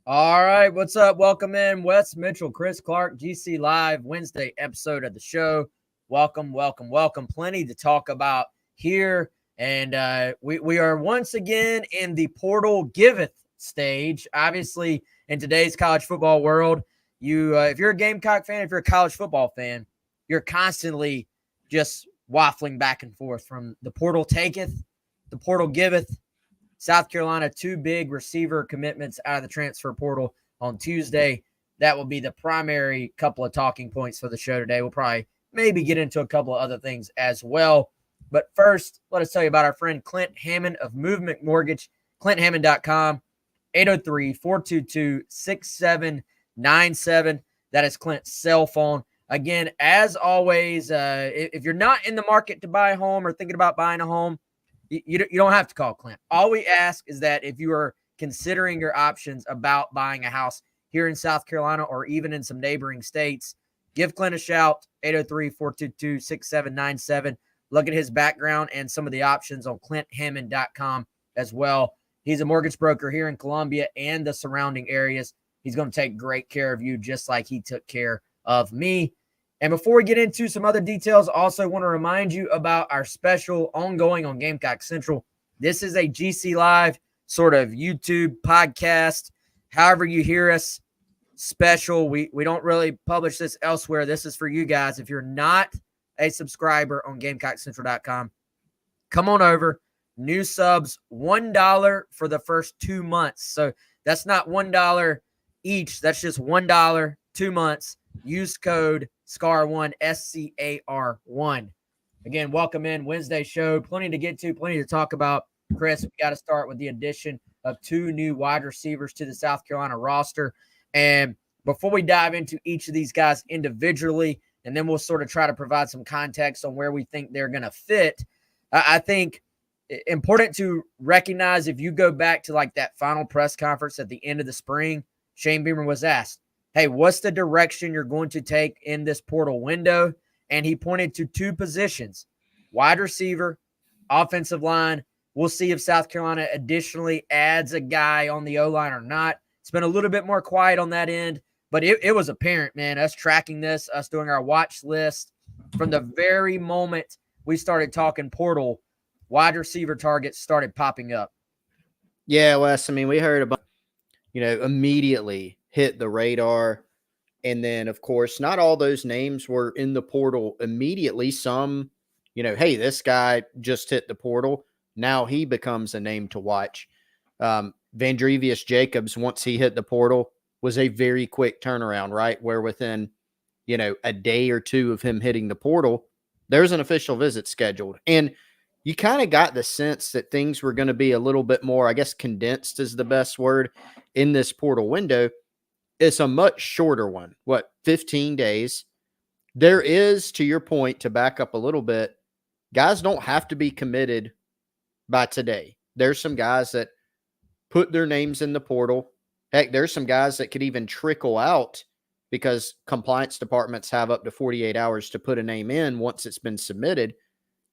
All right, what's up? Welcome in, Wes Mitchell, Chris Clark, GC Live, Wednesday episode of the show. Welcome. Plenty to talk about here. And we are once again in the portal giveth stage. Obviously, in today's college football world, if you're a Gamecock fan, if you're a college football fan, you're constantly just waffling back and forth from the portal taketh, the portal giveth. South Carolina, 2 big receiver commitments out of the transfer portal on Tuesday. That will be the primary couple of talking points for the show today. We'll probably maybe get into a couple of other things as well. But first, let us tell you about our friend Clint Hammond of Movement Mortgage, ClintHammond.com, 803-422-6797. That is Clint's cell phone. Again, as always, if you're not in the market to buy a home or thinking about buying a home, you don't have to call Clint. All we ask is that if you are considering your options about buying a house here in South Carolina or even in some neighboring states, give Clint a shout, 803-422-6797. Look at his background and some of the options on ClintHammond.com as well. He's a mortgage broker here in Columbia and the surrounding areas. He's going to take great care of you just like he took care of me. And before we get into some other details, I also want to remind you about our special ongoing on Gamecock Central. This is a GC Live sort of YouTube podcast, however you hear us, special. We don't really publish this elsewhere. This is for you guys. If you're not a subscriber on GamecockCentral.com, come on over. New subs, $1 for the first 2 months. So that's not $1 each. That's just $1, 2 months. Use code SCAR1, SCAR1. Again, welcome in Wednesday show. Plenty to get to, plenty to talk about. Chris, we got to start with the addition of 2 new wide receivers to the South Carolina roster. And before we dive into each of these guys individually, and then we'll sort of try to provide some context on where we think they're going to fit, I think important to recognize, if you go back to like that final press conference at the end of the spring, Shane Beamer was asked, hey, what's the direction you're going to take in this portal window? And he pointed to 2 positions, wide receiver, offensive line. We'll see if South Carolina additionally adds a guy on the O-line or not. It's been a little bit more quiet on that end, but it was apparent, man, us tracking this, us doing our watch list. From the very moment we started talking portal, wide receiver targets started popping up. Yeah, Wes, I mean, we heard about, immediately hit the radar. And then, of course, not all those names were in the portal immediately. Some, hey, this guy just hit the portal. Now he becomes a name to watch. Vanus Jacobs, once he hit the portal, was a very quick turnaround, right? Where within, a day or 2 of him hitting the portal, there's an official visit scheduled. And you kind of got the sense that things were going to be a little bit more, I guess, condensed is the best word in this portal window. It's a much shorter one. 15 days? There is, to your point, to back up a little bit, guys don't have to be committed by today. There's some guys that put their names in the portal. Heck, there's some guys that could even trickle out because compliance departments have up to 48 hours to put a name in once it's been submitted.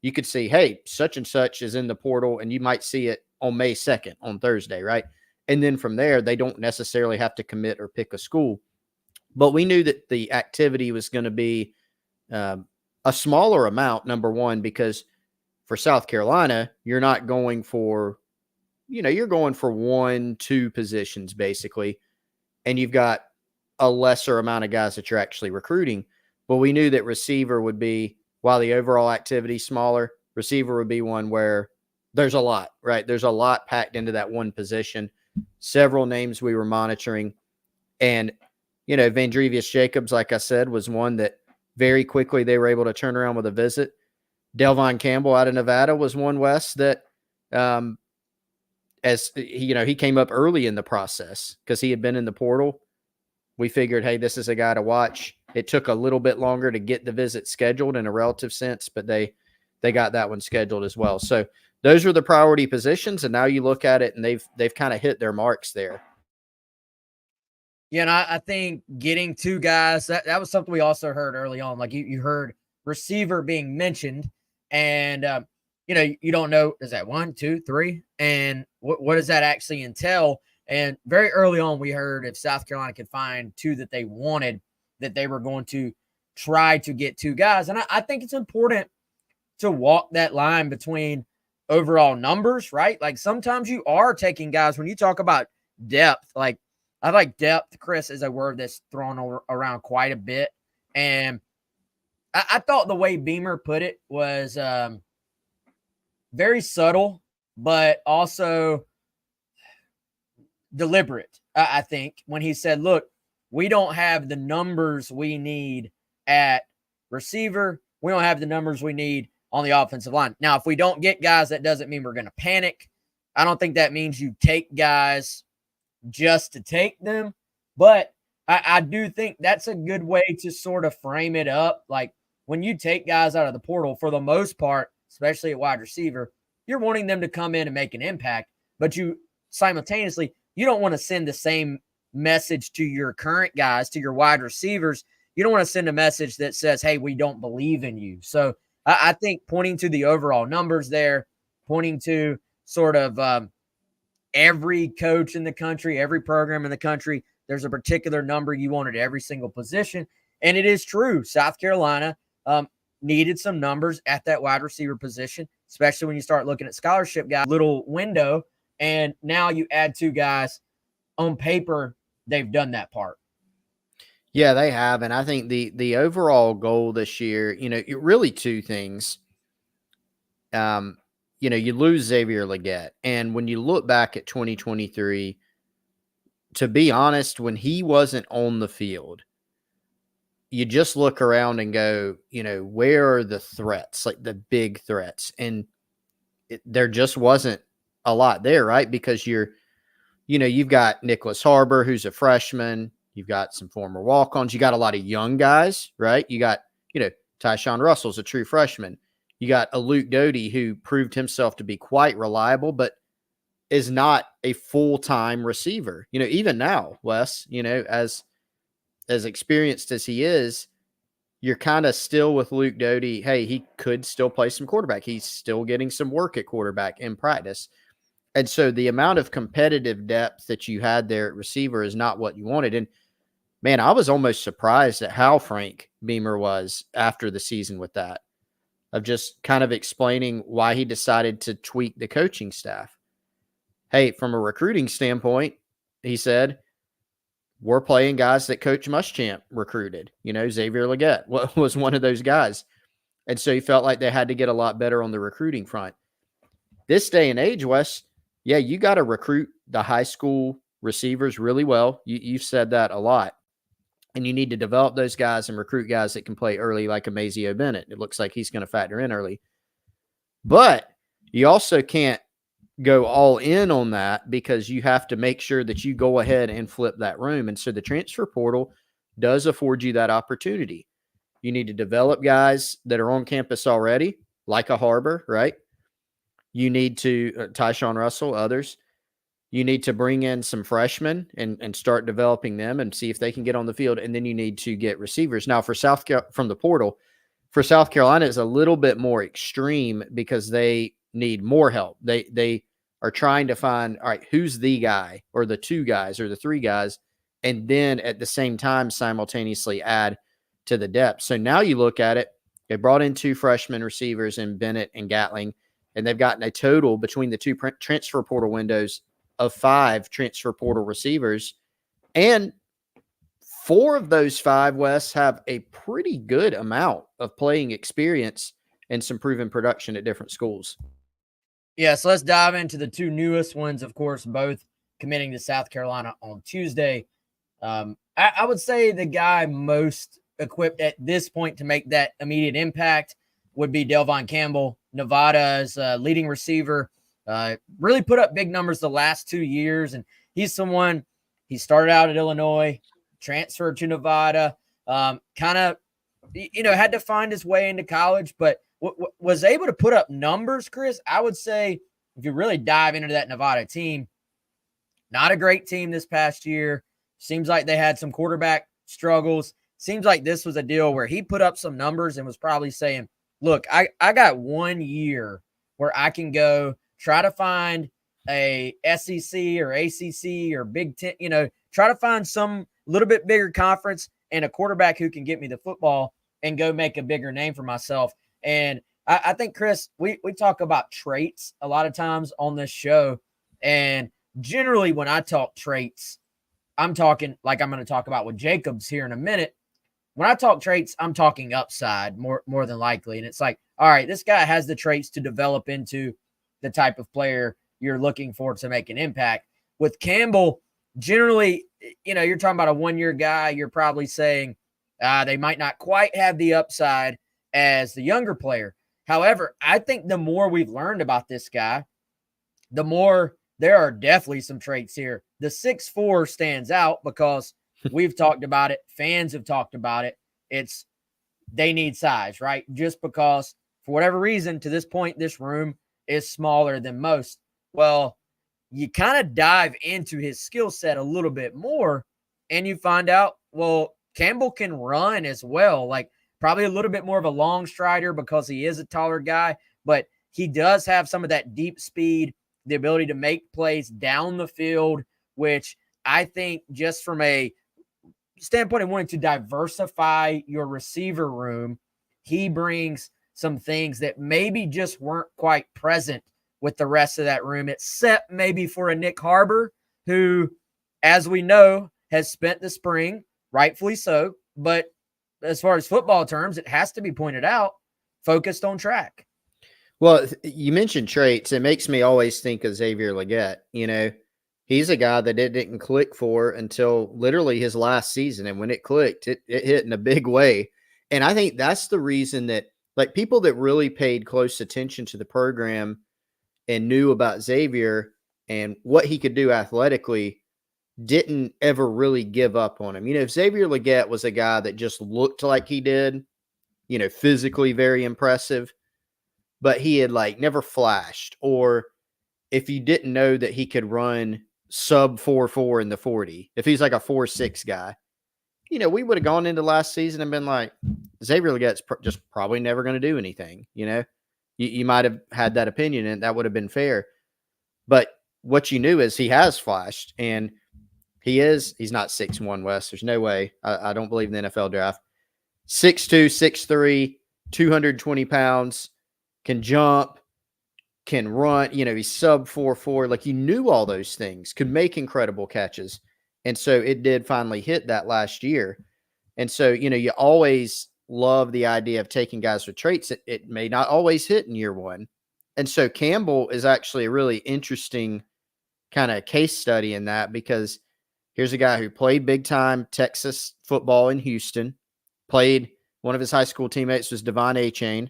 You could see, hey, such and such is in the portal, and you might see it on May 2nd, on Thursday, right? And then from there, they don't necessarily have to commit or pick a school. But we knew that the activity was going to be a smaller amount, number one, because for South Carolina, you're not going for, you're going for 1-2 positions, basically. And you've got a lesser amount of guys that you're actually recruiting. But we knew that receiver would be, while the overall activity is smaller, receiver would be one where there's a lot, right? There's a lot packed into that one position. Several names we were monitoring. And, Vandrevius Jacobs, like I said, was one that very quickly they were able to turn around with a visit. Delvon Campbell out of Nevada was one, Wes, that as he came up early in the process because he had been in the portal. We figured, hey, this is a guy to watch. It took a little bit longer to get the visit scheduled in a relative sense, but they got that one scheduled as well. So those are the priority positions, and now you look at it, and they've kind of hit their marks there. Yeah, and I think getting 2 guys, that was something we also heard early on. Like you heard receiver being mentioned, and you don't know, is that 1, 2, 3? And what does that actually entail? And very early on, we heard if South Carolina could find two that they wanted, that they were going to try to get two guys. And I think it's important to walk that line between overall numbers, right? Like sometimes you are taking guys when you talk about depth. Like I like depth, Chris, is a word that's thrown around quite a bit. And I thought the way Beamer put it was very subtle, but also deliberate, I think, when he said, look, we don't have the numbers we need at receiver. We don't have the numbers we need on the offensive line. Now, if we don't get guys, that doesn't mean we're going to panic. I don't think that means you take guys just to take them. But I do think that's a good way to sort of frame it up. Like when you take guys out of the portal, for the most part, especially at wide receiver, you're wanting them to come in and make an impact. But you simultaneously, you don't want to send the same message to your current guys, to your wide receivers. You don't want to send a message that says, hey, we don't believe in you. So I think pointing to the overall numbers there, pointing to sort of every coach in the country, every program in the country, there's a particular number you want at every single position. And it is true. South Carolina needed some numbers at that wide receiver position, especially when you start looking at scholarship guys, little window. And now you add two guys on paper, they've done that part. Yeah, they have. And I think the overall goal this year, really two things. You lose Xavier Leggett. And when you look back at 2023, to be honest, when he wasn't on the field, you just look around and go, where are the threats, like the big threats? And there just wasn't a lot there, right? Because you've got Nicholas Harbor, who's a freshman. You've got some former walk-ons. You got a lot of young guys, right? You got, Tyshawn Russell's a true freshman. You got a Luke Doty who proved himself to be quite reliable, but is not a full-time receiver. Even now, Wes, as experienced as he is, you're kind of still with Luke Doty. Hey, he could still play some quarterback. He's still getting some work at quarterback in practice. And so the amount of competitive depth that you had there at receiver is not what you wanted. And man, I was almost surprised at how frank Beamer was after the season with that, of just kind of explaining why he decided to tweak the coaching staff. Hey, from a recruiting standpoint, he said, we're playing guys that Coach Muschamp recruited. Xavier Leggett was one of those guys. And so he felt like they had to get a lot better on the recruiting front. This day and age, Wes, yeah, you got to recruit the high school receivers really well. You've said that a lot. And you need to develop those guys and recruit guys that can play early like Amazio Bennett. It looks like he's going to factor in early. But you also can't go all in on that, because you have to make sure that you go ahead and flip that room. And so the transfer portal does afford you that opportunity. You need to develop guys that are on campus already, like a Harbor, right? You need to, Tyshawn Russell, others. You need to bring in some freshmen and start developing them and see if they can get on the field. And then you need to get receivers. Now, from the portal, for South Carolina, is a little bit more extreme because they need more help. They are trying to find, all right, who's the guy or the two guys or the three guys, and then at the same time simultaneously add to the depth. So now you look at it, they brought in two freshman receivers in Bennett and Gatling, and they've gotten a total between the two transfer portal windows of 5 transfer portal receivers. And 4 of those 5, Wes, have a pretty good amount of playing experience and some proven production at different schools. Yeah, so let's dive into the 2 newest ones, of course, both committing to South Carolina on Tuesday. I would say the guy most equipped at this point to make that immediate impact would be Delvon Campbell, Nevada's leading receiver. Really put up big numbers the last 2 years, and he's someone, he started out at Illinois, transferred to Nevada, kind of, had to find his way into college, but was able to put up numbers, Chris. I would say if you really dive into that Nevada team, not a great team this past year. Seems like they had some quarterback struggles. Seems like this was a deal where he put up some numbers and was probably saying, look, I got 1 year where I can go try to find a SEC or ACC or Big Ten, try to find some little bit bigger conference and a quarterback who can get me the football and go make a bigger name for myself. And I think, Chris, we talk about traits a lot of times on this show. And generally when I talk traits, I'm talking like I'm going to talk about with Jacobs here in a minute. When I talk traits, I'm talking upside more than likely. And it's like, all right, this guy has the traits to develop into the type of player you're looking for to make an impact. With Campbell, generally, you're talking about a 1-year guy. You're probably saying they might not quite have the upside as the younger player. However, I think the more we've learned about this guy, the more there are definitely some traits here. The 6'4" stands out because we've talked about it. Fans have talked about it. They need size, right? Just because for whatever reason, to this point, this room is smaller than most. Well, you kind of dive into his skill set a little bit more and you find out, well, Campbell can run as well. Like probably a little bit more of a long strider because he is a taller guy, but he does have some of that deep speed, the ability to make plays down the field, which I think just from a standpoint of wanting to diversify your receiver room, he brings some things that maybe just weren't quite present with the rest of that room, except maybe for a Nick Harbor, who, as we know, has spent the spring, rightfully so, but as far as football terms, it has to be pointed out, focused on track. Well, you mentioned traits. It makes me always think of Xavier Leggett. He's a guy that it didn't click for until literally his last season. And when it clicked, it hit in a big way. And I think that's the reason that like people that really paid close attention to the program and knew about Xavier and what he could do athletically didn't ever really give up on him. If Xavier Leggett was a guy that just looked like he did, physically very impressive, but he had like never flashed, or if you didn't know that he could run sub 4.4 in the 40, if he's like a 4.6 guy, we would have gone into last season and been like, Xavier Leggett's just probably never going to do anything. You might have had that opinion and that would have been fair. But what you knew is he has flashed, and he's not 6'1", Wes. There's no way. I don't believe in the NFL draft. 6'2", 6'3", 220 pounds, can jump, can run. He's sub 4.4. Like you knew all those things, could make incredible catches. And so it did finally hit that last year. And so, you always love the idea of taking guys with traits. It may not always hit in year one. And so Campbell is actually a really interesting kind of case study in that, because here's a guy who played big time Texas football in Houston, played one of his high school teammates was Devon Achane.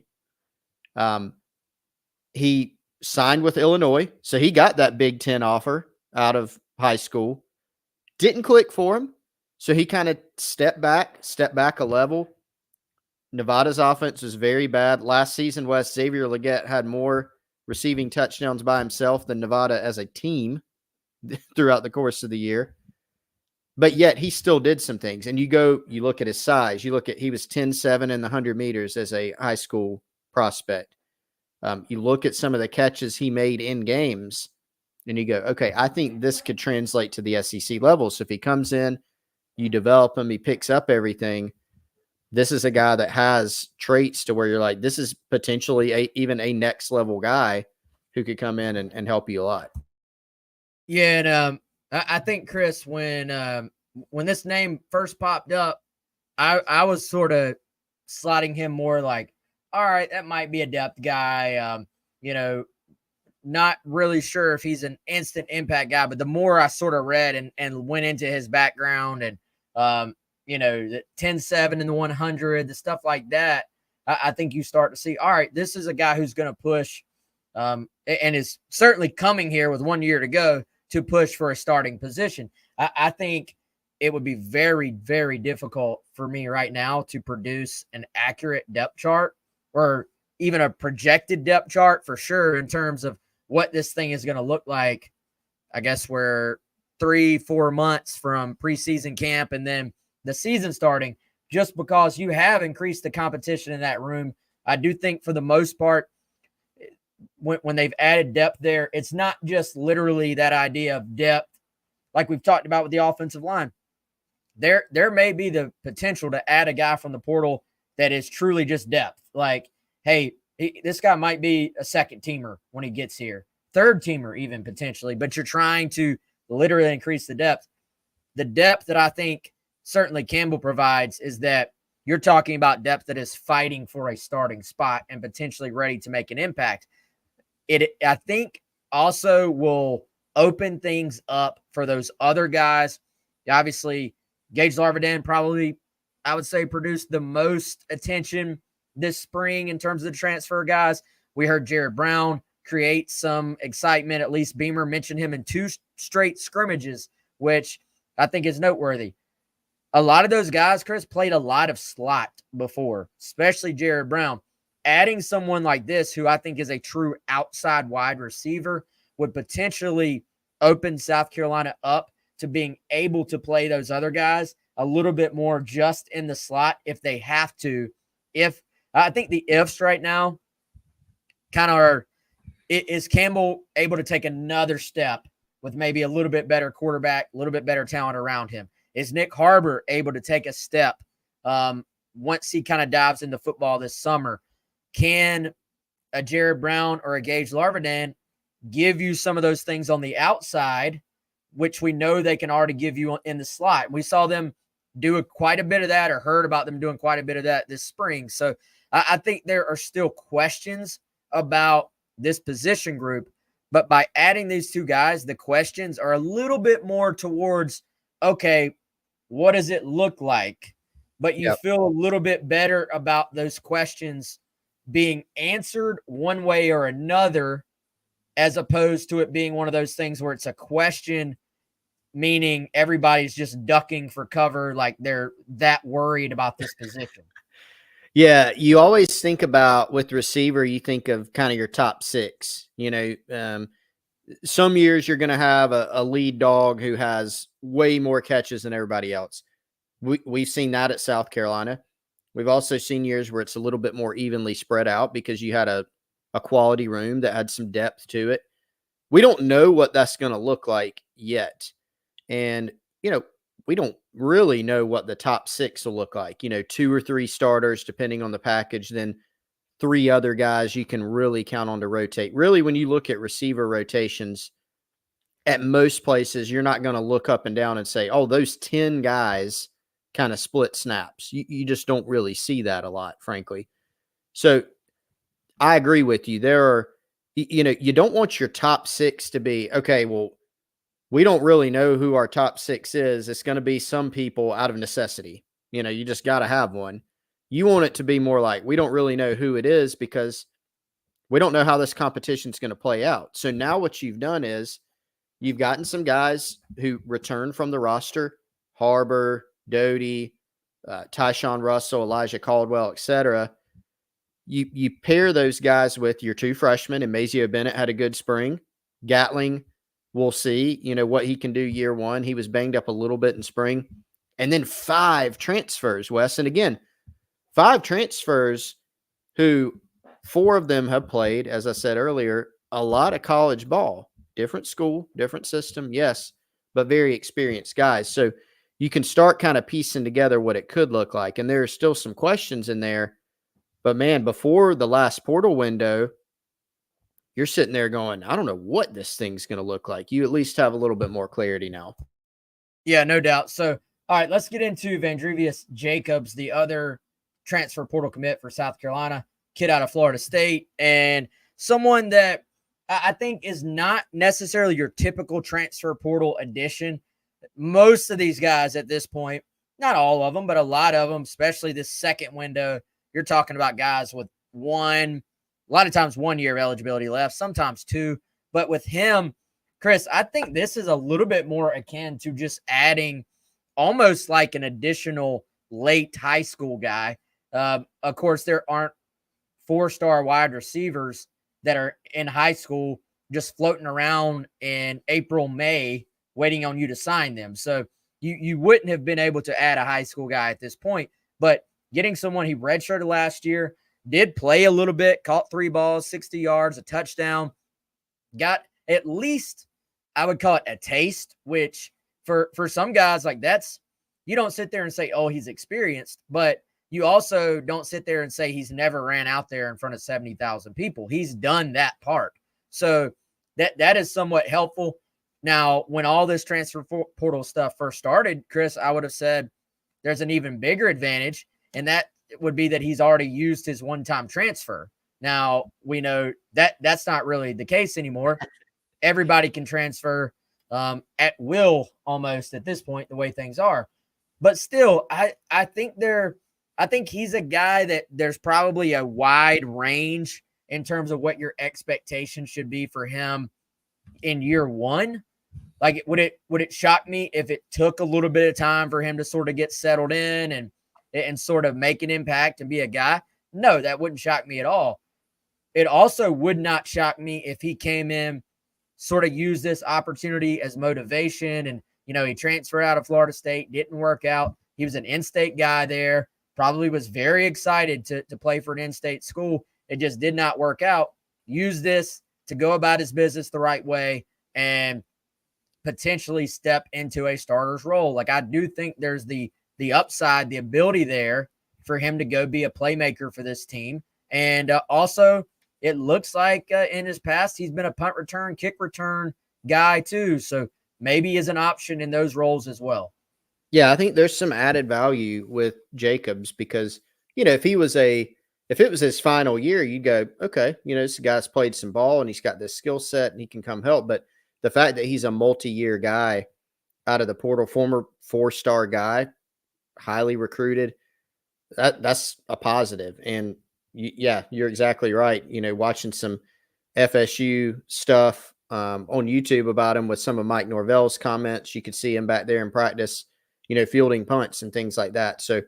He signed with Illinois. So he got that Big Ten offer out of high school. Didn't click for him. So he kind of stepped back a level. Nevada's offense was very bad. Last season, Xavier Leggett had more receiving touchdowns by himself than Nevada as a team throughout the course of the year. But yet he still did some things. And you look at his size. He was 10.7 in the 100 meters as a high school prospect. You look at some of the catches he made in games, and you go, okay, I think this could translate to the SEC level. So if he comes in, you develop him, he picks up everything. This is a guy that has traits to where you're like, this is potentially even a next level guy who could come in and help you a lot. Yeah, and I think, Chris, when this name first popped up, I was sort of slotting him more like, all right, that might be a depth guy. Not really sure if he's an instant impact guy, but the more I sort of read and went into his background and, the 10.7 in the 100, the stuff like that, I think you start to see, all right, this is a guy who's going to push and is certainly coming here with 1 year to go to push for a starting position. I think it would be very, very difficult for me right now to produce an accurate depth chart or even a projected depth chart for sure in terms of what this thing is going to look like. I guess we're 3-4 months from preseason camp and then the season starting, just because you have increased the competition in that room. I do think for the most part, when they've added depth there, it's not just literally that idea of depth, like we've talked about with the offensive line. There may be the potential to add a guy from the portal that is truly just depth. Like, hey, this guy might be a second teamer when he gets here, third teamer even potentially, but you're trying to literally increase the depth. The depth that I think certainly Campbell provides is that you're talking about depth that is fighting for a starting spot and potentially ready to make an impact. I think, also will open things up for those other guys. Obviously, Gage Larvadain probably, I would say, produced the most attention this spring in terms of the transfer guys. We heard Jared Brown create some excitement. At least Beamer mentioned him in 2 straight scrimmages, which I think is noteworthy. A lot of those guys, Chris, played a lot of slot before, especially Jared Brown. Adding someone like this, who I think is a true outside wide receiver, would potentially open South Carolina up to being able to play those other guys a little bit more just in the slot if they have to. I think the ifs right now kind of are, is Campbell able to take another step with maybe a little bit better quarterback, a little bit better talent around him? Is Nick Harbor able to take a step once he kind of dives into football this summer? Can a Jared Brown or a Gage Larvadain give you some of those things on the outside, which we know they can already give you in the slot? We saw them do quite a bit of that, or heard about them doing quite a bit of that this spring. So I think there are still questions about this position group, but by adding these 2 guys, the questions are a little bit more towards, okay, what does it look like? But you feel a little bit better about those questions being answered one way or another, as opposed to it being one of those things where it's a question, meaning everybody's just ducking for cover, like they're that worried about this position. Yeah, you always think about, with receiver, you think of kind of your top 6. Some years you're going to have a lead dog who has way more catches than everybody else. We've seen that at South Carolina. We've also seen years where it's a little bit more evenly spread out because you had a quality room that had some depth to it. We don't know what that's going to look like yet. And, we don't really know what the top 6 will look like. 2 or 3 starters, depending on the package, then 3 other guys you can really count on to rotate. Really, when you look at receiver rotations, at most places, you're not going to look up and down and say, oh, those 10 guys kind of split snaps. You just don't really see that a lot, frankly. So I agree with you. There are, you don't want your top 6 to be, okay, well, we don't really know who our top 6 is. It's going to be some people out of necessity. You just got to have one. You want it to be more like, we don't really know who it is because we don't know how this competition is going to play out. So now what you've done is you've gotten some guys who return from the roster, Harbor, Doty, Tyshawn Russell, Elijah Caldwell, etc. You pair those guys with your 2 freshmen, and Mazio Bennett had a good spring. Gatling, we'll see, what he can do year 1. He was banged up a little bit in spring. And then 5 transfers, Wes. And again, 5 transfers who 4 of them have played, as I said earlier, a lot of college ball. Different school, different system, yes, but very experienced guys. So you can start kind of piecing together what it could look like. And there are still some questions in there. But, man, before the last portal window, you're sitting there going, I don't know what this thing's going to look like. You at least have a little bit more clarity now. Yeah, no doubt. So, all right, let's get into Vandrevius Jacobs, the other transfer portal commit for South Carolina, kid out of Florida State, and someone that I think is not necessarily your typical transfer portal addition. Most of these guys at this point, not all of them, but a lot of them, especially this second window, you're talking about guys with a lot of times 1 year of eligibility left, sometimes 2. But with him, Chris, I think this is a little bit more akin to just adding almost like an additional late high school guy. Of course, there aren't 4-star wide receivers that are in high school just floating around in April, May, waiting on you to sign them. So you wouldn't have been able to add a high school guy at this point. But getting someone, he redshirted last year, did play a little bit, caught 3 balls, 60 yards, a touchdown, got at least, I would call it a taste, which for some guys, like that's, you don't sit there and say, oh, he's experienced, but you also don't sit there and say he's never ran out there in front of 70,000 people. He's done that part. So that is somewhat helpful. Now, when all this transfer portal stuff first started, Chris, I would have said there's an even bigger advantage, and that would be that he's already used his one-time transfer. Now, we know that that's not really the case anymore. Everybody can transfer at will almost at this point, the way things are. But still, I think he's a guy that there's probably a wide range in terms of what your expectation should be for him in year one. Like, would it shock me if it took a little bit of time for him to sort of get settled in and sort of make an impact and be a guy? No, that wouldn't shock me at all. It also would not shock me if he came in, sort of used this opportunity as motivation, and he transferred out of Florida State, didn't work out. He was an in-state guy there, probably was very excited to play for an in-state school. It just did not work out. Use this to go about his business the right way and potentially step into a starter's role. Like, I do think there's the upside, the ability there for him to go be a playmaker for this team. And also, it looks like in his past, he's been a punt return, kick return guy too. So maybe is an option in those roles as well. Yeah, I think there's some added value with Jacobs because, if it was his final year, you'd go, okay, this guy's played some ball and he's got this skill set and he can come help. But the fact that he's a multi-year guy out of the portal, former 4-star guy, highly recruited, that's a positive. And you're exactly right. Watching some FSU stuff on YouTube about him with some of Mike Norvell's comments, you could see him back there in practice, fielding punts and things like that. So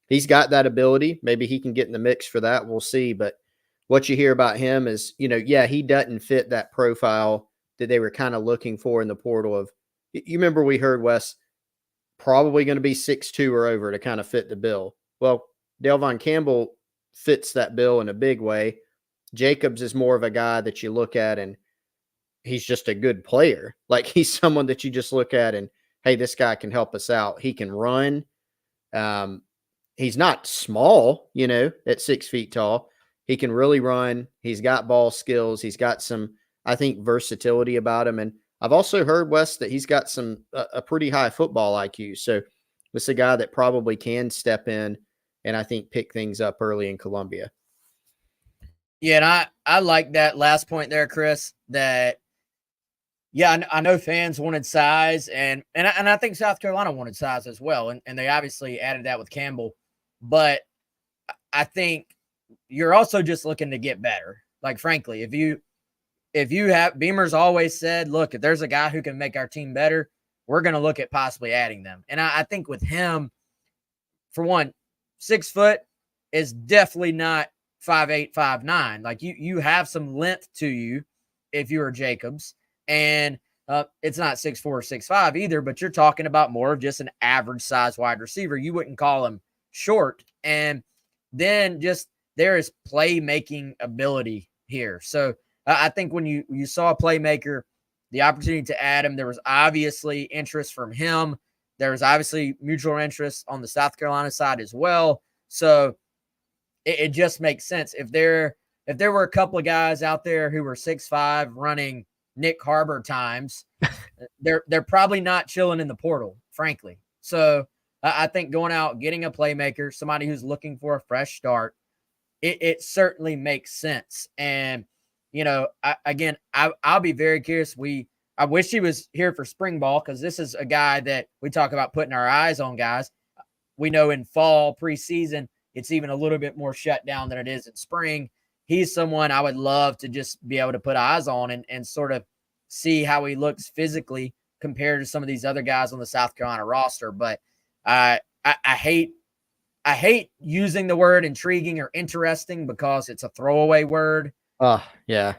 he's got that ability. Maybe he can get in the mix for that. We'll see. But what you hear about him is, he doesn't fit that profile that they were kind of looking for in the portal of, you remember we heard Wes probably going to be 6'2" or over to kind of fit the bill. Well, Delvon Campbell fits that bill in a big way. Jacobs is more of a guy that you look at and he's just a good player. Like, he's someone that you just look at and, hey, this guy can help us out. He can run. He's not small, at 6 feet tall. He can really run. He's got ball skills. He's got some, I think, versatility about him. And I've also heard, Wes, that he's got a pretty high football IQ. So this is a guy that probably can step in and I think pick things up early in Columbia. Yeah, and I like that last point there, Chris, that, yeah, I know fans wanted size, and I think South Carolina wanted size as well, and they obviously added that with Campbell. But I think you're also just looking to get better. Like, frankly, if you have, Beamer's always said, look, if there's a guy who can make our team better, we're going to look at possibly adding them. And I think with him, for one, 6 foot is definitely not 5'8", 5'9". Like, you have some length to you if you're Jacobs, and it's not 6'4", 6'5" either, but you're talking about more of just an average size wide receiver. You wouldn't call him short. And then just there is playmaking ability here. So I think when you saw a playmaker, the opportunity to add him, there was obviously interest from him. There was obviously mutual interest on the South Carolina side as well. So it just makes sense. If there were a couple of guys out there who were 6'5" running Nick Harbor times, they're probably not chilling in the portal, frankly. So I think going out, getting a playmaker, somebody who's looking for a fresh start, it certainly makes sense. And, I'll be very curious. I wish he was here for spring ball, because this is a guy that we talk about putting our eyes on guys. We know in fall preseason, it's even a little bit more shut down than it is in spring. He's someone I would love to just be able to put eyes on and sort of see how he looks physically compared to some of these other guys on the South Carolina roster. But I hate using the word intriguing or interesting because it's a throwaway word. Oh, yeah.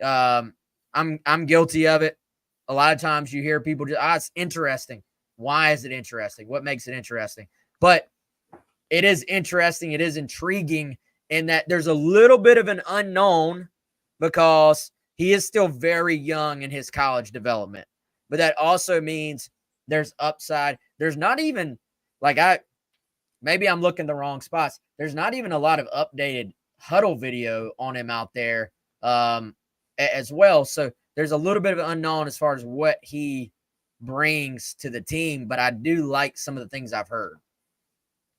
I'm guilty of it. A lot of times you hear people just, it's interesting. Why is it interesting? What makes it interesting? But it is interesting. It is intriguing and that there's a little bit of an unknown because he is still very young in his college development. But that also means there's upside. There's not even maybe I'm looking the wrong spots. There's not even a lot of updated huddle video on him out there as well. So there's a little bit of an unknown as far as what he brings to the team, but I do like some of the things I've heard.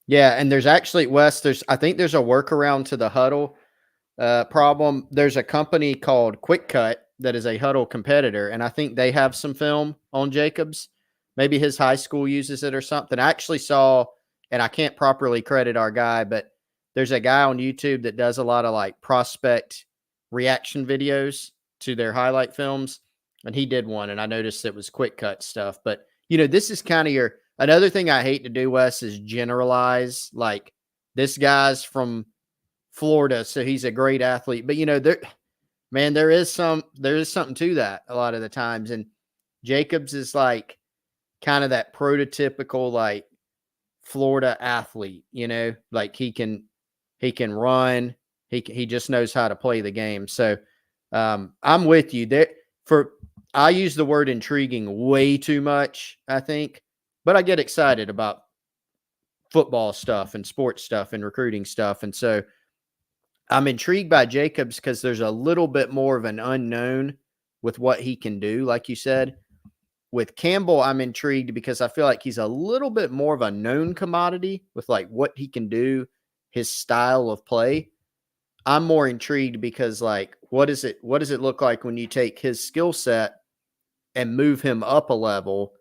Yeah, and there's actually, Wes, I think there's a workaround to the huddle problem. There's a company called Quick Cut that is a huddle competitor, and I think they have some film on Jacobs. Maybe his high school uses it or something. I actually saw, and I can't properly credit our guy, but there's a guy on YouTube that does a lot of like prospect reaction videos to their highlight films, and he did one, and I noticed it was Quick Cut stuff. But, this is kind of another thing I hate to do, Wes, is generalize, like, this guy's from Florida, so he's a great athlete. But, there is something to that a lot of the times. And Jacobs is like kind of that prototypical, like, Florida athlete, like he can run. He just knows how to play the game. So I'm with you there. I use the word intriguing way too much, I think, but I get excited about football stuff and sports stuff and recruiting stuff. And so I'm intrigued by Jacobs because there's a little bit more of an unknown with what he can do, like you said. With Campbell, I'm intrigued because I feel like he's a little bit more of a known commodity with like what he can do, his style of play. I'm more intrigued because like, what does it look like when you take his skill set and move him up a level,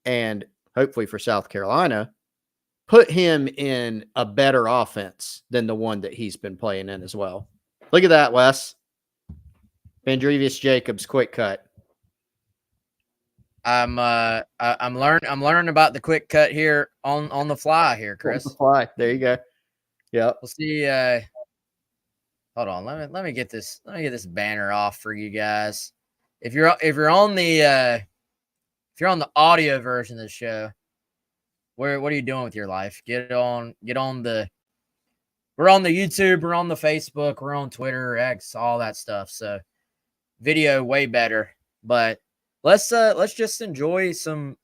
and hopefully for South Carolina, put him in a better offense than the one that he's been playing in as well. Look at that, Wes. Vandrevius Jacobs, Quick Cut. I'm learning about the Quick Cut here on the fly here, Chris. On the fly. There you go. Yep. We'll see. Hold on. Let me get this banner off for you guys. If you're on the audio version of the show, what are you doing with your life? Get on we're on the YouTube, we're on the Facebook, we're on Twitter, X, all that stuff. So video way better. But let's just enjoy some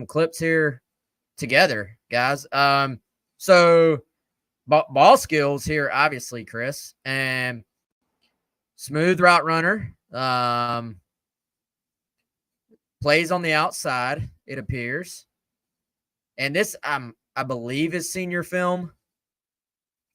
clips here together, guys. So ball skills here, obviously, Chris, and smooth route runner. Plays on the outside, it appears. And this, I believe, is senior film.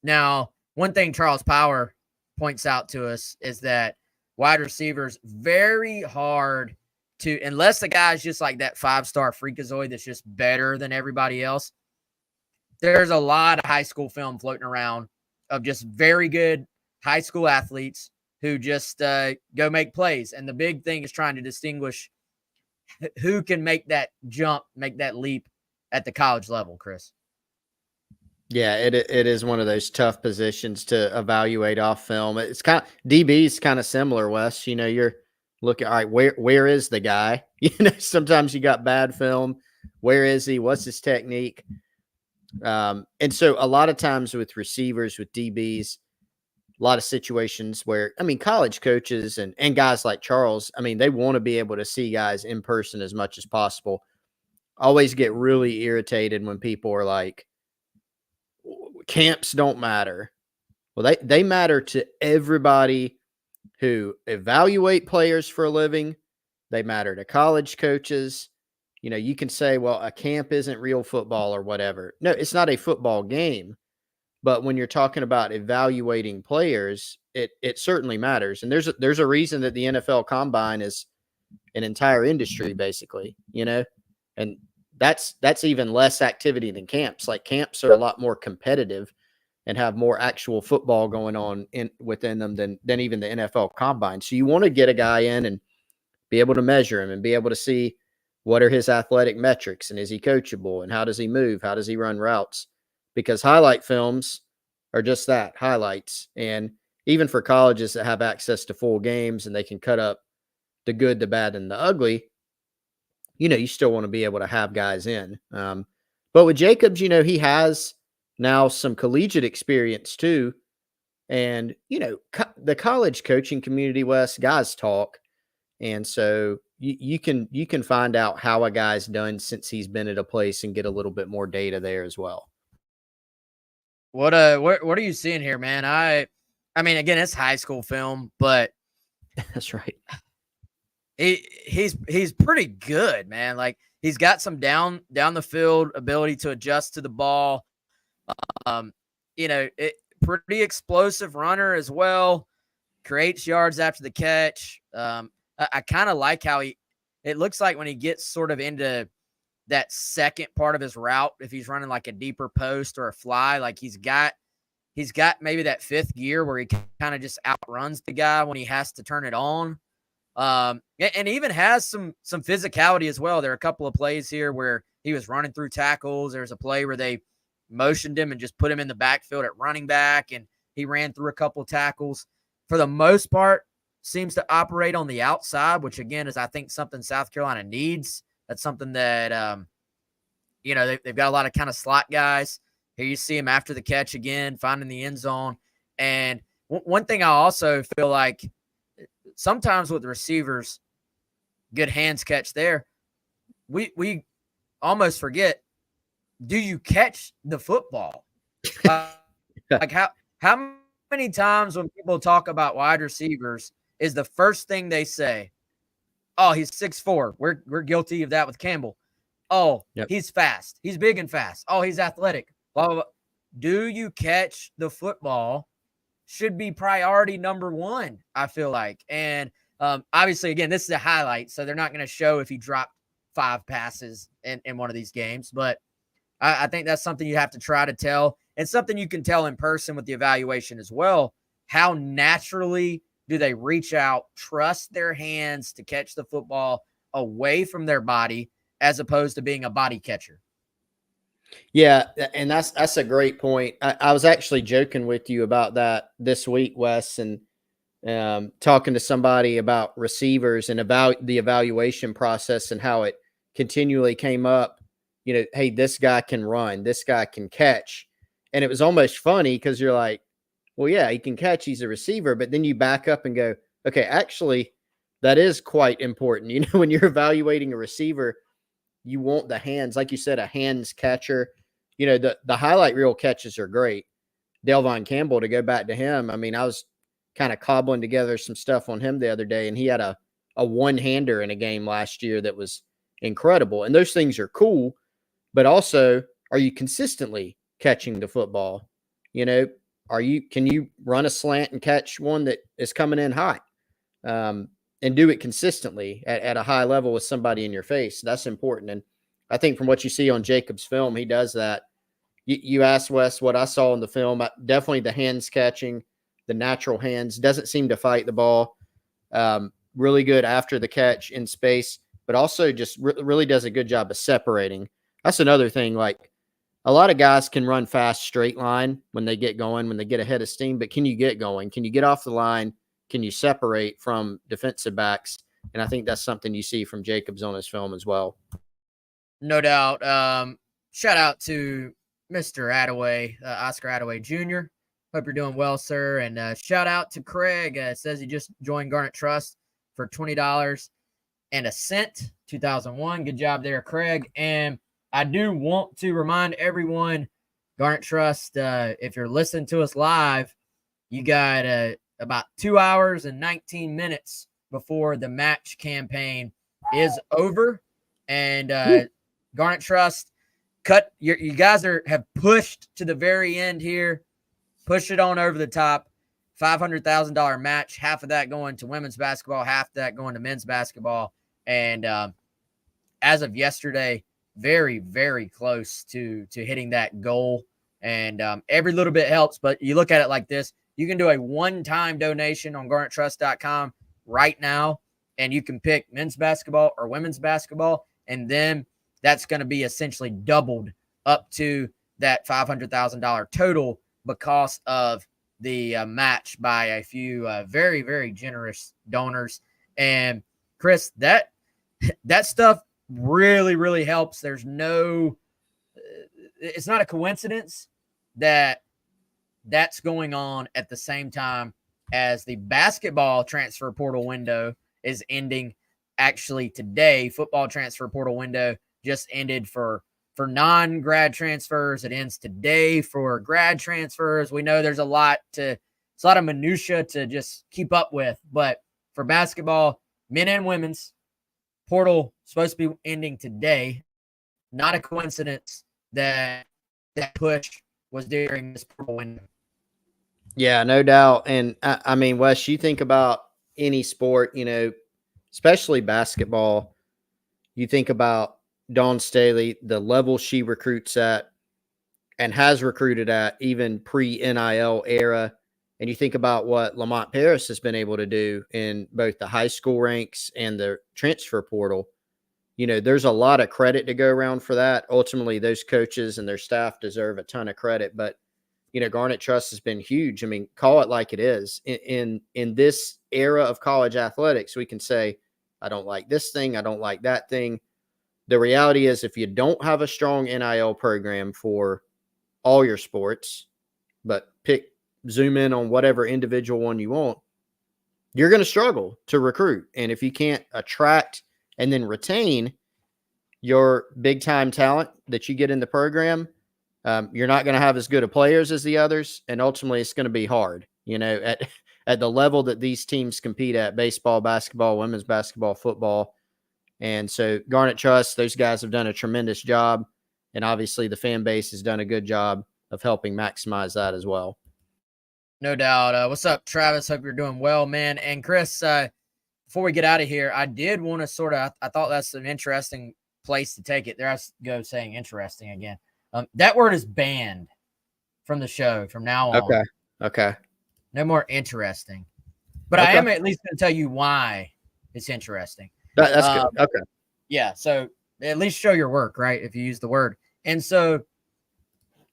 Now, one thing Charles Power points out to us is that wide receivers, very hard to, unless the guy's just like that 5-star freakazoid that's just better than everybody else. There's a lot of high school film floating around of just very good high school athletes who just go make plays. And the big thing is trying to distinguish who can make that jump, make that leap at the college level, Chris. Yeah, it is one of those tough positions to evaluate off film. It's kind of, DB is kind of similar, Wes. You're looking, all right, where is the guy? Sometimes you got bad film. Where is he? What's his technique? And so a lot of times with receivers, with DBs, a lot of situations where, college coaches and guys like Charles, they want to be able to see guys in person as much as possible. Always get really irritated when people are like, camps don't matter. Well, they matter to everybody who evaluate players for a living. They matter to college coaches. You can say, well, a camp isn't real football or whatever. No, it's not a football game. But when you're talking about evaluating players, it certainly matters. And there's a reason that the NFL Combine is an entire industry, basically, and that's even less activity than camps. Like, camps are a lot more competitive and have more actual football going on within them than even the NFL Combine. So you want to get a guy in and be able to measure him and be able to see what are his athletic metrics, and is he coachable, and how does he move? How does he run routes? Because highlight films are just that, highlights. And even for colleges that have access to full games and they can cut up the good, the bad, and the ugly, you still want to be able to have guys in. But with Jacobs, he has now some collegiate experience too. And, the college coaching community, Wes, guys talk. And so you can find out how a guy's done since he's been at a place and get a little bit more data there as well. What are you seeing here, man? I mean, again, it's high school film, but That's right. He's pretty good, man. Like, he's got some down the field ability to adjust to the ball. Pretty explosive runner as well. Creates yards after the catch. I kind of like how it looks like when he gets sort of into that second part of his route, if he's running like a deeper post or a fly, like he's got maybe that fifth gear where he kind of just outruns the guy when he has to turn it on. And even has some physicality as well. There are a couple of plays here where he was running through tackles. There's a play where they motioned him and just put him in the backfield at running back, and he ran through a couple of tackles. For the most part, seems to operate on the outside, which again is, I think, something South Carolina needs. That's something that, they've got a lot of kind of slot guys. Here you see him after the catch again, finding the end zone. And one thing I also feel like sometimes with the receivers, good hands catch there, we almost forget, do you catch the football? Like how many times when people talk about wide receivers is the first thing they say, oh, he's 6'4". We're guilty of that with Campbell. Oh, yep. He's fast. He's big and fast. Oh, he's athletic. Blah, blah, blah. Do you catch the football? Should be priority number one, I feel like. And obviously, again, this is a highlight, so they're not going to show if he dropped 5 passes in one of these games. But I think that's something you have to try to tell, and something you can tell in person with the evaluation as well. How naturally do they reach out, trust their hands to catch the football away from their body as opposed to being a body catcher? Yeah, and that's a great point. I was actually joking with you about that this week, Wes, and talking to somebody about receivers and about the evaluation process and how it continually came up. Hey, this guy can run, this guy can catch. And it was almost funny because you're like, well, yeah, he can catch, he's a receiver. But then you back up and go, okay, actually, that is quite important. When you're evaluating a receiver, you want the hands, like you said, a hands catcher. The highlight reel catches are great. Delvon Campbell, to go back to him, I mean, I was kind of cobbling together some stuff on him the other day, and he had a one-hander in a game last year that was incredible. And those things are cool, but also, are you consistently catching the football? Can you run a slant and catch one that is coming in hot? And do it consistently at a high level with somebody in your face. That's important. And I think from what you see on Jacobs' film, he does that. You asked Wes what I saw in the film. Definitely the hands catching, the natural hands. Doesn't seem to fight the ball. Really good after the catch in space, but also just really does a good job of separating. That's another thing. Like, a lot of guys can run fast straight line when they get going, when they get ahead of steam, but can you get going? Can you get off the line? Can you separate from defensive backs? And I think that's something you see from Jacobs on his film as well. No doubt. Shout out to Mr. Attaway, Oscar Attaway Jr. Hope you're doing well, sir. And shout out to Craig. Says he just joined Garnet Trust for $20 and a cent, 2001. Good job there, Craig. And I do want to remind everyone, Garnet Trust, if you're listening to us live, you got about 2 hours and 19 minutes before the match campaign is over. And Garnet Trust, you guys have pushed to the very end here. Push it on over the top. $500,000 match, half of that going to women's basketball, half of that going to men's basketball. And as of yesterday, very, very close to hitting that goal. And every little bit helps, but you look at it like this. You can do a one-time donation on GarnetTrust.com right now, and you can pick men's basketball or women's basketball, and then that's going to be essentially doubled up to that $500,000 total because of the match by a few very, very generous donors. And, Chris, that stuff really, really helps. There's no – it's not a coincidence that that's going on at the same time as the basketball transfer portal window is ending actually today. Football transfer portal window just ended for non-grad transfers. It ends today for grad transfers. We know it's a lot of minutia to just keep up with, but for basketball, men and women's portal supposed to be ending today. Not a coincidence that push was during this portal window. Yeah, no doubt. And I mean, Wes, you think about any sport, especially basketball, you think about Dawn Staley, the level she recruits at and has recruited at even pre-NIL era. And you think about what Lamont Paris has been able to do in both the high school ranks and the transfer portal. There's a lot of credit to go around for that. Ultimately, those coaches and their staff deserve a ton of credit. But, Garnet Trust has been huge. I mean, call it like it is. In this era of college athletics, we can say, I don't like this thing, I don't like that thing. The reality is, if you don't have a strong NIL program for all your sports, but zoom in on whatever individual one you want, you're going to struggle to recruit. And if you can't attract and then retain your big time talent that you get in the program, you're not going to have as good of players as the others. And ultimately it's going to be hard, at the level that these teams compete at: baseball, basketball, women's basketball, football. And so Garnet Trust, those guys have done a tremendous job. And obviously the fan base has done a good job of helping maximize that as well. No doubt. What's up, Travis? Hope you're doing well, man. And Chris, before we get out of here, I did want to I thought that's an interesting place to take it. There I go saying interesting again. That word is banned from the show from now on. Okay. No more interesting. But I am at least going to tell you why it's interesting. That's good. Okay. Yeah. So at least show your work, right? If you use the word. And so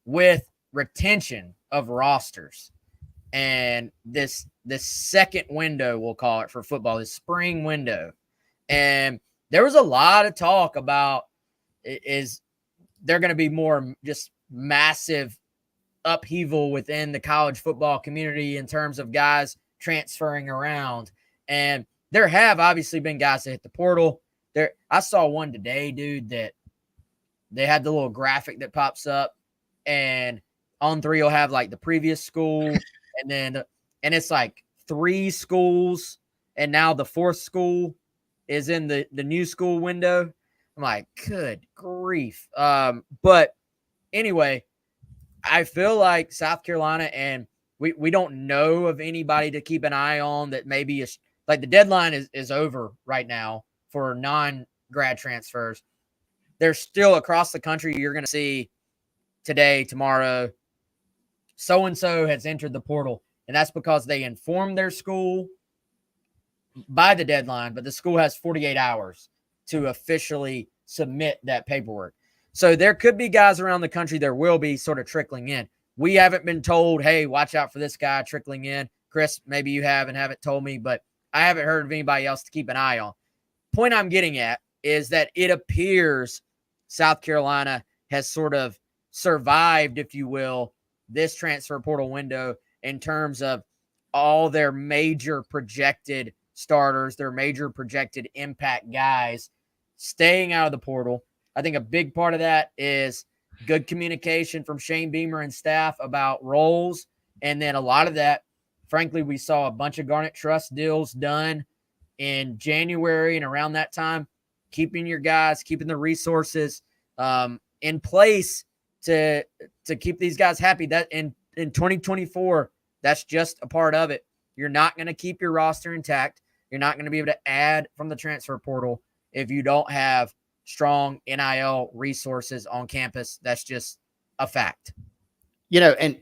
with retention of rosters and this second window, we'll call it, for football, this spring window. And there was a lot of talk about, is there going to be more just massive upheaval within the college football community in terms of guys transferring around? And there have obviously been guys that hit the portal. I saw one today, dude, that they had the little graphic that pops up, and on 3 you'll have like the previous school, and it's like 3 schools, and now the 4th school is in the new school window. I'm like, good grief. But anyway, I feel like South Carolina, and we don't know of anybody to keep an eye on that maybe is like, the deadline is over right now for non-grad transfers. There's still across the country, you're going to see today, tomorrow, so-and-so has entered the portal. And that's because they informed their school by the deadline, but the school has 48 hours to officially submit that paperwork. So there could be guys around the country, there will be, sort of trickling in. We haven't been told, hey, watch out for this guy trickling in. Chris, maybe you have and haven't told me, but I haven't heard of anybody else to keep an eye on. Point I'm getting at is that it appears South Carolina has sort of survived, if you will, this transfer portal window in terms of all their major projected starters, their major projected impact guys staying out of the portal. I think a big part of that is good communication from Shane Beamer and staff about roles. And then a lot of that, frankly, we saw a bunch of Garnet Trust deals done in January and around that time, keeping your guys, keeping the resources in place to keep these guys happy. That in 2024, that's just a part of it. You're not going to keep your roster intact. You're not going to be able to add from the transfer portal if you don't have strong NIL resources on campus. That's just a fact. And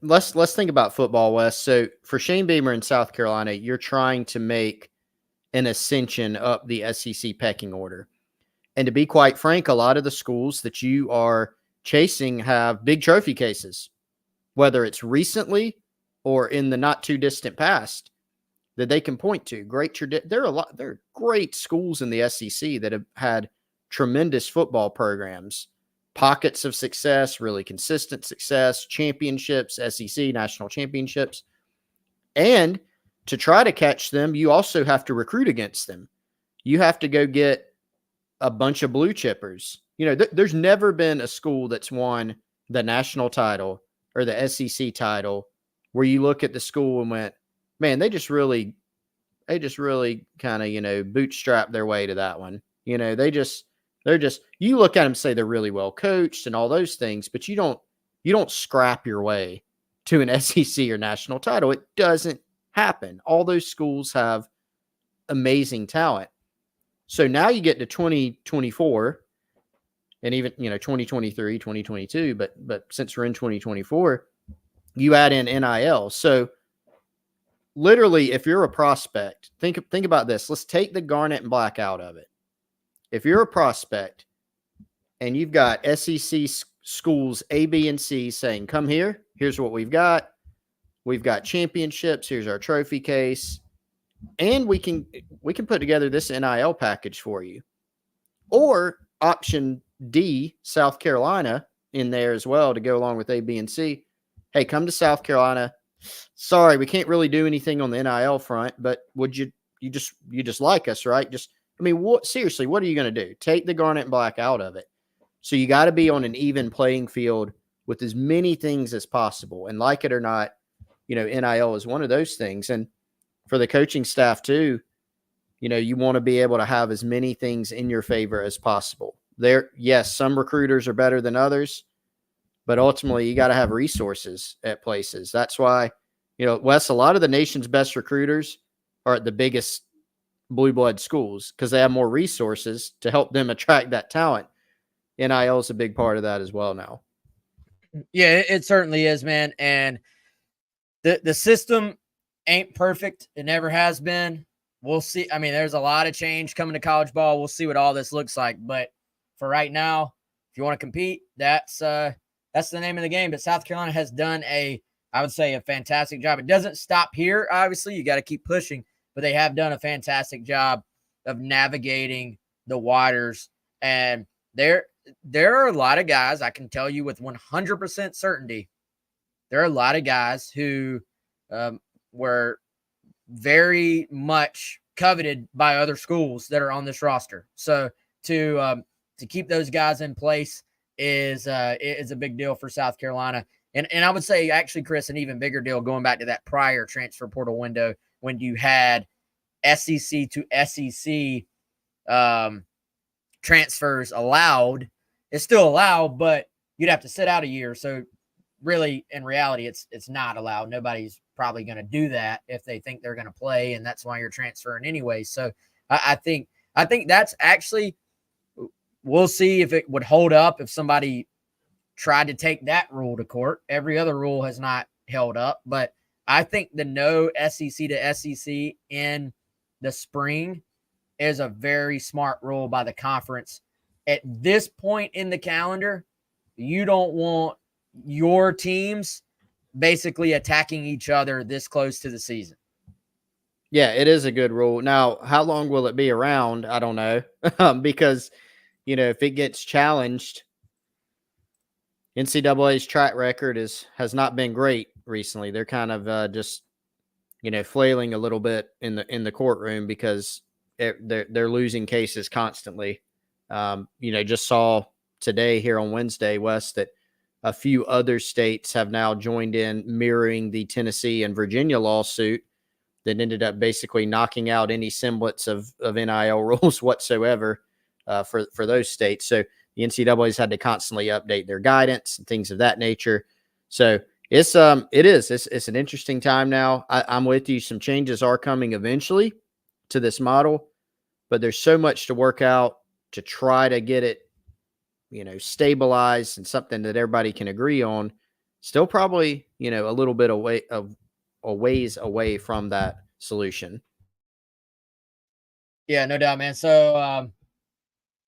let's think about football, Wes. So for Shane Beamer in South Carolina, you're trying to make an ascension up the SEC pecking order. And to be quite frank, a lot of the schools that you are chasing have big trophy cases, whether it's recently or in the not too distant past, that they can point to. There are great schools in the SEC that have had tremendous football programs pockets of success, really consistent success, championships, SEC, national championships. And to try to catch them, you also have to recruit against them. You have to go get a bunch of blue chippers. There's never been a school that's won the national title or the SEC title where you look at the school and went, man, they just really kind of, bootstrap their way to that one. You look at them and say they're really well coached and all those things, but you don't scrap your way to an SEC or national title. It doesn't happen. All those schools have amazing talent. So now you get to 2024 and even, 2023, 2022, but since we're in 2024, you add in NIL. So literally, if you're a prospect, think about this. Let's take the Garnet and Black out of it. If you're a prospect and you've got SEC schools A, B, and C saying, come here, here's what we've got. We've got championships. Here's our trophy case. And we can put together this NIL package for you. Or option D, South Carolina in there as well to go along with A, B, and C. Hey, come to South Carolina. Sorry, we can't really do anything on the NIL front, but would you just like us, right? Seriously, what are you going to do? Take the Garnet and Black out of it. So you got to be on an even playing field with as many things as possible. And like it or not, NIL is one of those things. And for the coaching staff too, you want to be able to have as many things in your favor as possible. Yes, some recruiters are better than others, but ultimately you got to have resources at places. That's why, Wes, a lot of the nation's best recruiters are at the biggest blue blood schools because they have more resources to help them attract that talent. NIL is a big part of that as well now. Yeah, it certainly is, man. And the system ain't perfect. It never has been. We'll see. I mean, there's a lot of change coming to college ball. We'll see what all this looks like. But for right now, if you want to compete, that's the name of the game. But South Carolina has done I would say, a fantastic job. It doesn't stop here, obviously. You got to keep pushing. But they have done a fantastic job of navigating the waters. And there are a lot of guys, I can tell you with 100% certainty, there are a lot of guys who were very much coveted by other schools that are on this roster. So to keep those guys in place is a big deal for South Carolina. And I would say, actually, Chris, an even bigger deal going back to that prior transfer portal window when you had SEC to SEC transfers allowed. It's still allowed, but you'd have to sit out a year. So really, in reality, it's not allowed. Nobody's probably going to do that if they think they're going to play, and that's why you're transferring anyway. So I think that's actually, we'll see if it would hold up if somebody tried to take that rule to court. Every other rule has not held up, but I think the no SEC to SEC in the spring is a very smart rule by the conference. At this point in the calendar, you don't want your teams basically attacking each other this close to the season. Yeah, it is a good rule. Now, how long will it be around? I don't know. Because, if it gets challenged, NCAA's track record has not been great recently. They're kind of just, flailing a little bit in the courtroom because they're losing cases constantly. Just saw today here on Wednesday, Wes, that a few other states have now joined in mirroring the Tennessee and Virginia lawsuit that ended up basically knocking out any semblance of NIL rules whatsoever for those states. So the NCAA's had to constantly update their guidance and things of that nature. So it's an interesting time now. I'm with you. Some changes are coming eventually to this model, but there's so much to work out to try to get it, stabilized and something that everybody can agree on. Still probably, a little bit a ways away from that solution. Yeah, no doubt, man. So I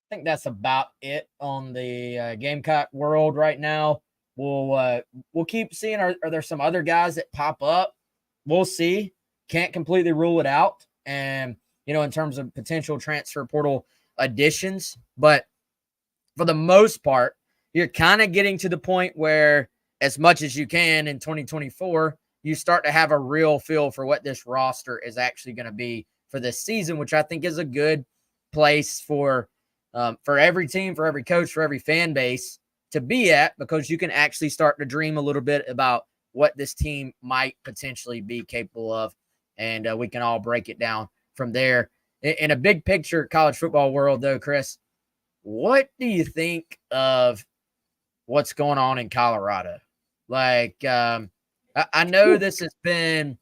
think that's about it on the Gamecock world right now. We'll keep seeing. Are there some other guys that pop up? We'll see. Can't completely rule it out. And, in terms of potential transfer portal additions, but for the most part, you're kind of getting to the point where, as much as you can in 2024, you start to have a real feel for what this roster is actually going to be for this season, which I think is a good place for every team, for every coach, for every fan base to be at, because you can actually start to dream a little bit about what this team might potentially be capable of, and we can all break it down from there. In a big picture college football world, though, Chris, what do you think of what's going on in Colorado? Like, I know this has been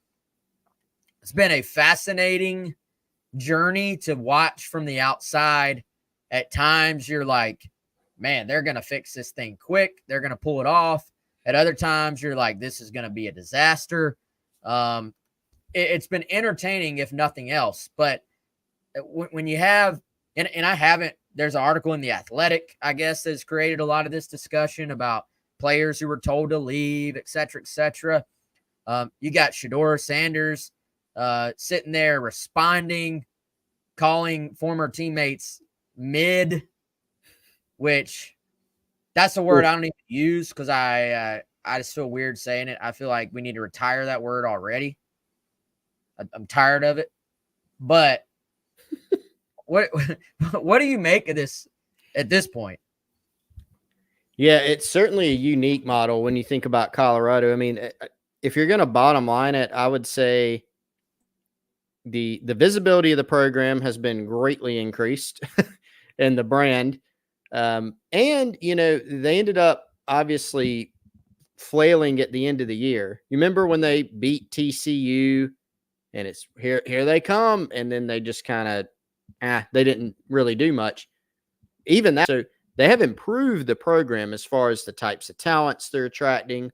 a fascinating journey to watch from the outside. At times, you're like, man, they're going to fix this thing quick. They're going to pull it off. At other times, you're like, this is going to be a disaster. It's been entertaining, if nothing else. But when you have, and I haven't, there's an article in The Athletic, I guess, that's created a lot of this discussion about players who were told to leave, et cetera, et cetera. You got Shedeur Sanders sitting there responding, calling former teammates mid, which that's a word I don't even use because I just feel weird saying it. I feel like we need to retire that word already. I'm tired of it. But what do you make of this at this point? Yeah, it's certainly a unique model when you think about Colorado. I mean, if you're going to bottom line it, I would say the visibility of the program has been greatly increased and the brand. And, they ended up obviously flailing at the end of the year. You remember when they beat TCU and it's here they come. And then they just kind of, they didn't really do much. Even that. So they have improved the program as far as the types of talents they're attracting.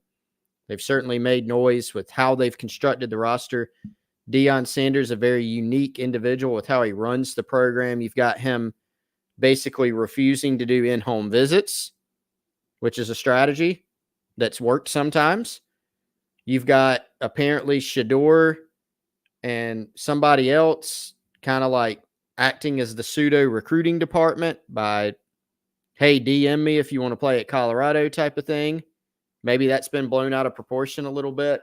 They've certainly made noise with how they've constructed the roster. Deion Sanders, a very unique individual with how he runs the program. You've got him basically refusing to do in-home visits, which is a strategy that's worked sometimes. You've got apparently Shedeur and somebody else kind of like acting as the pseudo recruiting department by, hey, DM me if you want to play at Colorado type of thing. Maybe that's been blown out of proportion a little bit.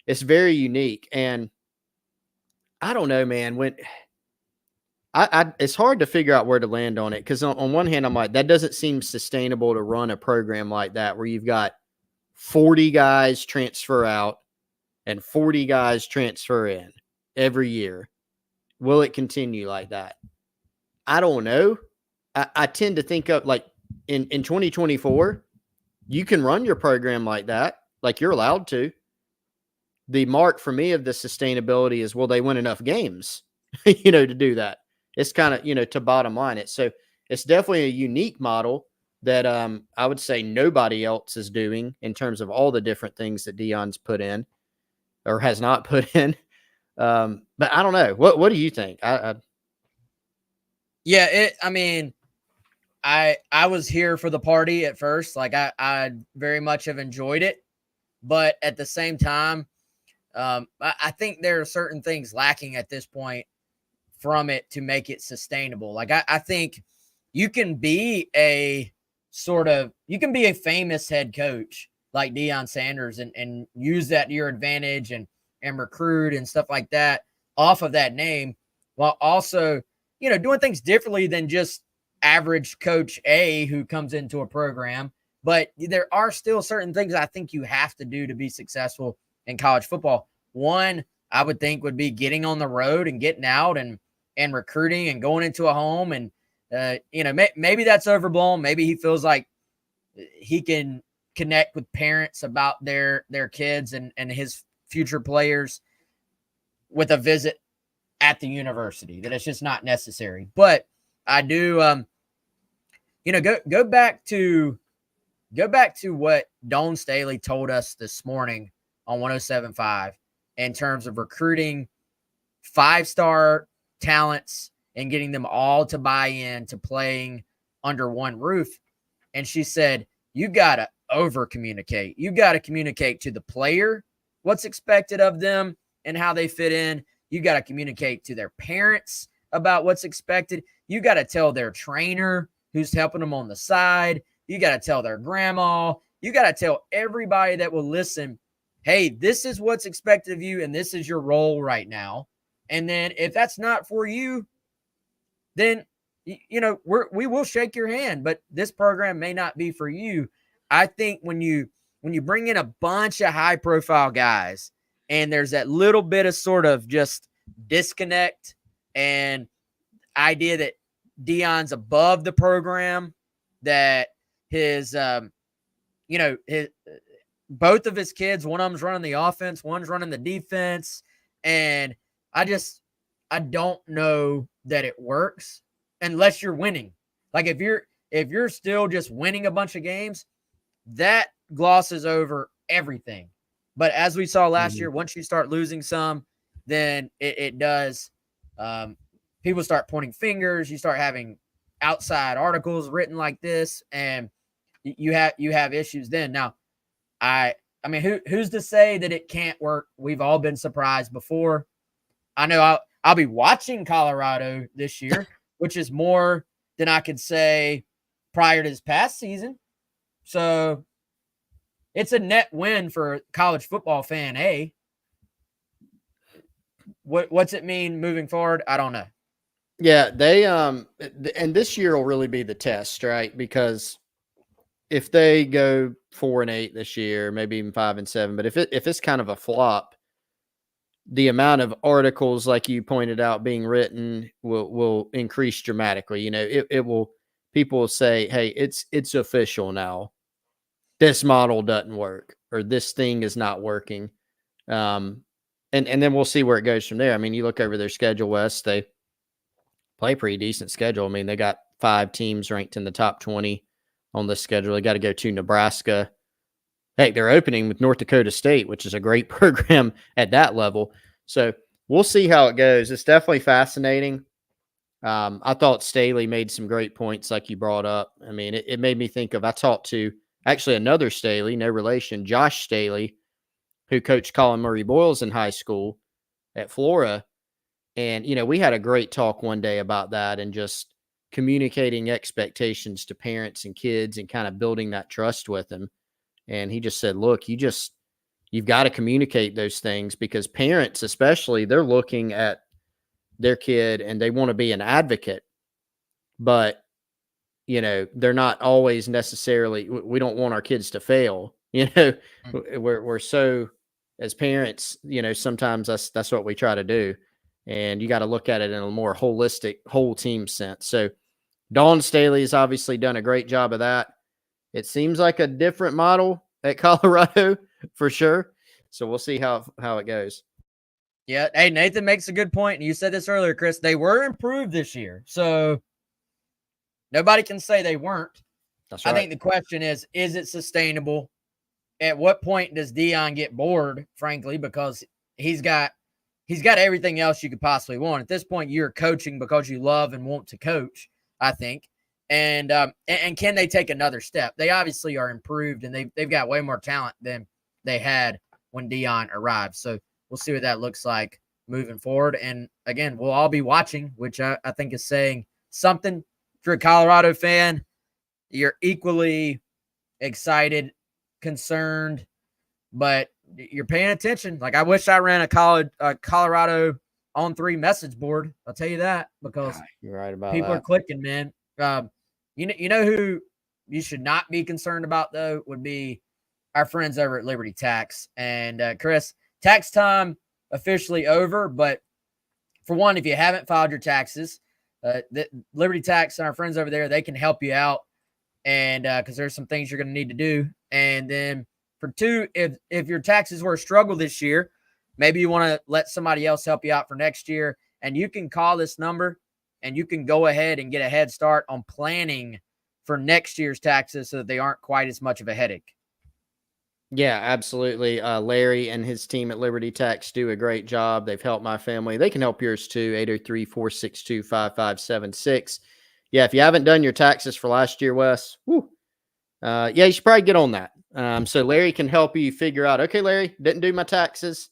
It's very unique. And I don't know, man, when it's hard to figure out where to land on it. Because on one hand, I'm like, that doesn't seem sustainable to run a program like that where you've got 40 guys transfer out and 40 guys transfer in every year. Will it continue like that? I don't know. I tend to think of like in 2024, you can run your program like that, like you're allowed to. The mark for me of the sustainability is, will they win enough games, to do that? It's kind of, to bottom line it. So it's definitely a unique model that I would say nobody else is doing in terms of all the different things that Deion's put in or has not put in. But I don't know. What do you think? I was here for the party at first. Like I very much have enjoyed it, but at the same time, I think there are certain things lacking at this point from it to make it sustainable. Like I think you can be a famous head coach like Deion Sanders and use that to your advantage and recruit and stuff like that off of that name, while also, doing things differently than just average coach A who comes into a program. But there are still certain things I think you have to do to be successful in college football. One, I would think, would be getting on the road and getting out and recruiting and going into a home. And, maybe that's overblown. Maybe he feels like he can connect with parents about their kids and his future players with a visit at the university, that it's just not necessary. But I do, go back to what Dawn Staley told us this morning on 107.5 in terms of recruiting 5-star talents and getting them all to buy in to playing under one roof. And she said, you got to over communicate. You got to communicate to the player what's expected of them and how they fit in. You got to communicate to their parents about what's expected. You got to tell their trainer who's helping them on the side. You got to tell their grandma. You got to tell everybody that will listen, hey, this is what's expected of you, and this is your role right now. And then if that's not for you, then, we will shake your hand, but this program may not be for you. I think when you bring in a bunch of high profile guys and there's that little bit of sort of just disconnect and idea that Deion's above the program, that his both of his kids, one of them's running the offense, one's running the defense. And I don't know that it works unless you're winning. Like if you're still just winning a bunch of games, that glosses over everything. But as we saw last year, once you start losing some, then it does. People start pointing fingers. You start having outside articles written like this, and you have issues then. Now, I mean, who's to say that it can't work? We've all been surprised before. I know I'll be watching Colorado this year, which is more than I could say prior to this past season. So it's a net win for college football fan A. What's it mean moving forward? I don't know. Yeah, they and this year will really be the test, right? Because if they go 4-8 this year, maybe even 5-7, but if it's kind of a flop, the amount of articles, like you pointed out, being written will increase dramatically. It will. People will say, "Hey, it's official now. This model doesn't work, or this thing is not working." And then we'll see where it goes from there. I mean, you look over their schedule, Wes. They play a pretty decent schedule. I mean, they got 5 teams ranked in the top 20 on this schedule. They got to go to Nebraska. Heck, they're opening with North Dakota State, which is a great program at that level. So we'll see how it goes. It's definitely fascinating. I thought Staley made some great points like you brought up. I mean, it made me think of, I talked to actually another Staley, no relation, Josh Staley, who coached Colin Murray Boyles in high school at Florida. And, we had a great talk one day about that and just communicating expectations to parents and kids and kind of building that trust with them. And he just said, look, you've got to communicate those things, because parents, especially, they're looking at their kid and they want to be an advocate, but, they're not always necessarily, we don't want our kids to fail. We're so, as parents, sometimes that's what we try to do. And you got to look at it in a more holistic, whole team sense. So Dawn Staley has obviously done a great job of that. It seems like a different model at Colorado for sure. So we'll see how it goes. Yeah. Hey, Nathan makes a good point. And you said this earlier, Chris. They were improved this year. So nobody can say they weren't. That's right. I think the question is it sustainable? At what point does Deion get bored, frankly, because he's got everything else you could possibly want. At this point, you're coaching because you love and want to coach, I think. And can they take another step? They obviously are improved, and they've got way more talent than they had when Deion arrived. So we'll see what that looks like moving forward. And again, we'll all be watching, which I think is saying something. If you're a Colorado fan, you're equally excited, concerned, but you're paying attention. Like, I wish I ran a Colorado on 3 message board. I'll tell you that, because you're right about people that. are clicking, man. You know who you should not be concerned about, though, would be our friends over at Liberty Tax. And Chris, tax time officially over, but for one, if you haven't filed your taxes, Liberty Tax and our friends over there, they can help you out, and because there's some things you're going to need to do. And then for 2, if your taxes were a struggle this year, maybe you want to let somebody else help you out for next year, and you can call this number and you can go ahead and get a head start on planning for next year's taxes so that they aren't quite as much of a headache. Yeah, absolutely. Larry and his team at Liberty Tax do a great job. They've helped my family. They can help yours too. 803-462-5576. Yeah, if you haven't done your taxes for last year, Wes, you should probably get on that. So Larry can help you figure out, okay, Larry, didn't do my taxes.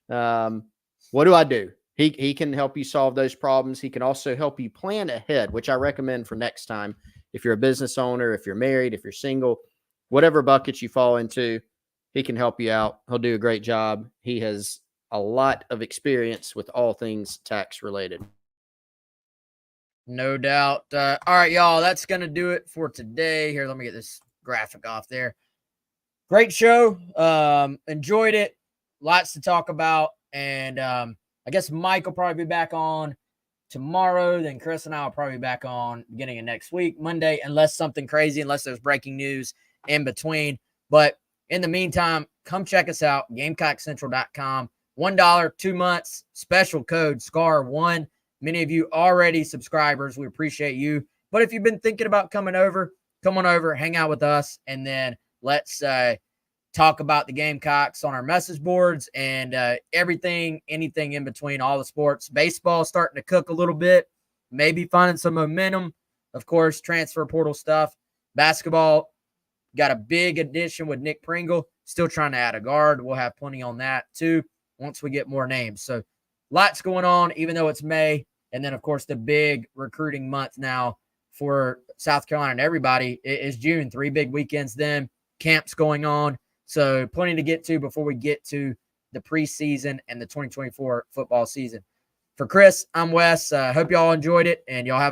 What do I do? He can help you solve those problems. He can also help you plan ahead, which I recommend for next time If you're a business owner, if you're married, if you're single, whatever bucket you fall into, he can help you out. He'll do a great job. He has a lot of experience with all things tax related. No doubt. All right, y'all, that's going to do it for today. Here, let me get this graphic off there. Great show. Enjoyed it. Lots to talk about. And I guess Mike will probably be back on tomorrow. Then Chris and I will probably be back on beginning of next week, Monday, unless something crazy, unless there's breaking news in between. But in the meantime, come check us out, GamecockCentral.com. $1, 2 months, special code SCAR1. Many of you already subscribers. We appreciate you. But if you've been thinking about coming over, come on over, hang out with us, and then let's talk about the Gamecocks on our message boards and everything, anything in between, all the sports. Baseball starting to cook a little bit, maybe finding some momentum. Of course, transfer portal stuff. Basketball got a big addition with Nick Pringle. Still trying to add a guard. We'll have plenty on that too once we get more names. So lots going on, even though it's May. And then, of course, the big recruiting month now for South Carolina and everybody is June. 3 big weekends then. Camps going on. So plenty to get to before we get to the preseason and the 2024 football season. For Chris, I'm Wes. Hope y'all enjoyed it, and y'all have a good